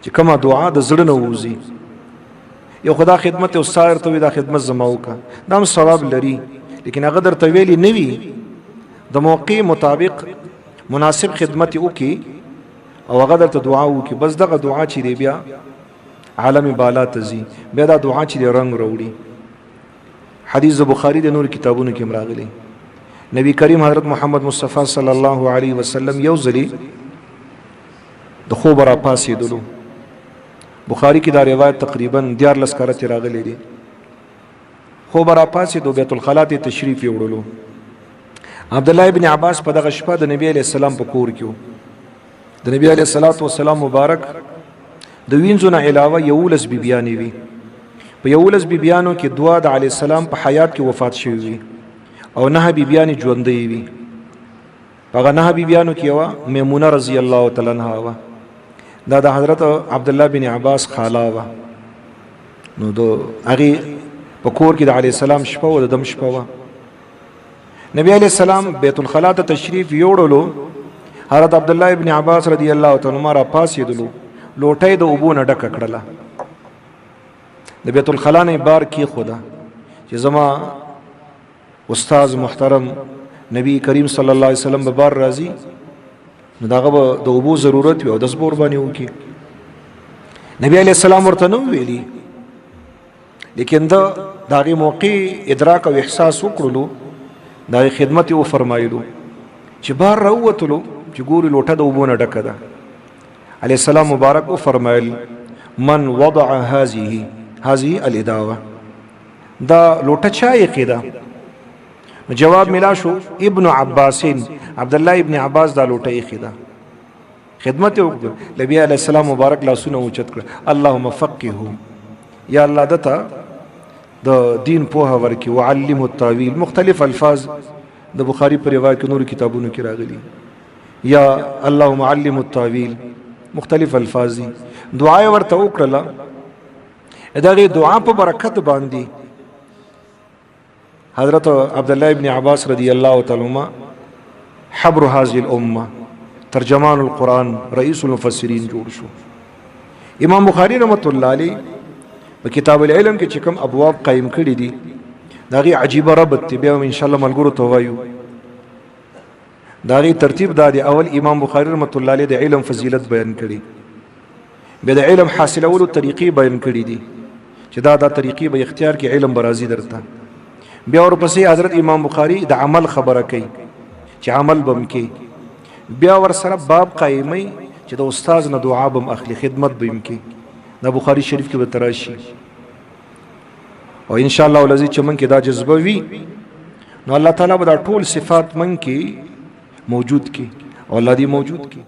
چې کومه دعا د زړه نه ووځي. یو خدا خدمت او سایر ته دا خدمت زما وکا دا هم ثواب لري، لیکن هغه درته ویلي نه وي د موقع مطابق مناسب خدمت وکي او هغه درته دعا وکي، بس دغه دعا چې دی بیا عالم بالا ته ځي، بیا دا دعا چې دی رنگ وروړي. حدیث بخاری د نور کتابونو کې راغلی، نبی کریم حضرت محمد مصطفی صلی الله علیه وسلم یو ځلی د خوب را پاسېدلو. بخاری کې دا روایت تقریبا 14 کارت راغلی دی. خوب را پاسېدو، بیت الخلا ته تشریف وړلو. عبد الله ابن عباس په دغه شپه د نبی علیہ السلام په کور کې و. د نبی علیہ الصلوۃ والسلام مبارک د وینځو نه علاوه 11 بیبیانې وي. په 11 بیبیانو کې 2 د علیہ السلام په حیات کې وفات شوي وي او 9 بیبیانې ژوندۍ وي. هغه 9 بیبیانو کې یوه میمونه رضی الله تعالی عنها وه، دا د حضرت عبد الله بن عباس خاله وه. نو د هغې په کور کې د علیه السلام شپه وه، د دم شپه وه. نبی علیه السلام بیت الخلا ته تشریف یوړلو. حضرت عبد الله بن عباس رضی الله تعالی عنہ را پاسېدلو، لوټۍ د اوبو نه ډکه کړله، د بیت الخلا نه بار کېښوده چې زما استاذ محترم نبی کریم صلی الله علیه وسلم به بار راځي، نو داغه به د اوبو ضرورت وي او داس بور باندې وکي. نبی علیہ السلام ورته نو ویلي، لیکن دا داغه موقع ادراک او احساس وکړلو، دا خدمت او فرمایلو چې بار راووتلو چې ګوري لوټه د اوبو نه ډکه ده. علیہ السلام مبارک او فرمایل من وضع هذه الاداوه، دا لوټه چا یې قیدا؟ جواب ملا شو ابن عباسین، عبد الله ابن عباس دا لوټه یې قیدا. خدمت وکړه. نبی علیہ السلام مبارک لاسونه اوچت کړ، اللهم فقهه، یا الله دته د دین پوهه ورکي، وعلمه التاویل. مختلف الفاظ د بخاری پر روایت کې نور کتابونو کې راغلي، یا اللهم علمه التاویل، مختلف الفاظ دي. دعا ورته وکړه، دغه دعا په برکت باندې حضرت عبد الله ابن عباس رضی الله تعالی عنہ حبر هذه الامه، ترجمان القرآن، رئیس المفسرین جوړ شو. امام بخاری رحمت الله علیه په کتاب العلم کې چې کوم ابواب قائم کړي دي، داغي عجیب ربط دی، بیا ان شاء الله ملګرو ته وایو. داغي ترتیب دا دی، اول امام بخاری رحمت الله علیه د علم فضیلت بیان کړي، بیا د علم حاصلولو طریقې بیان کړي دي چې دا طریقې به اختیار کې علم برازي درته. بیا ورپسې حضرت امام بخاری د عمل خبره کوي چې عمل بم کوي. بیا ور سره باب قائمي چې د استاد نه دعا بم اخلي، خدمت بم کوي. دا بخاری شریف کې به تراشي او ان شاء الله ولذي چې من کې دا جذبه وي، نو الله تعالی به دا ټول صفات من کې موجود کی او الله دې موجود کی.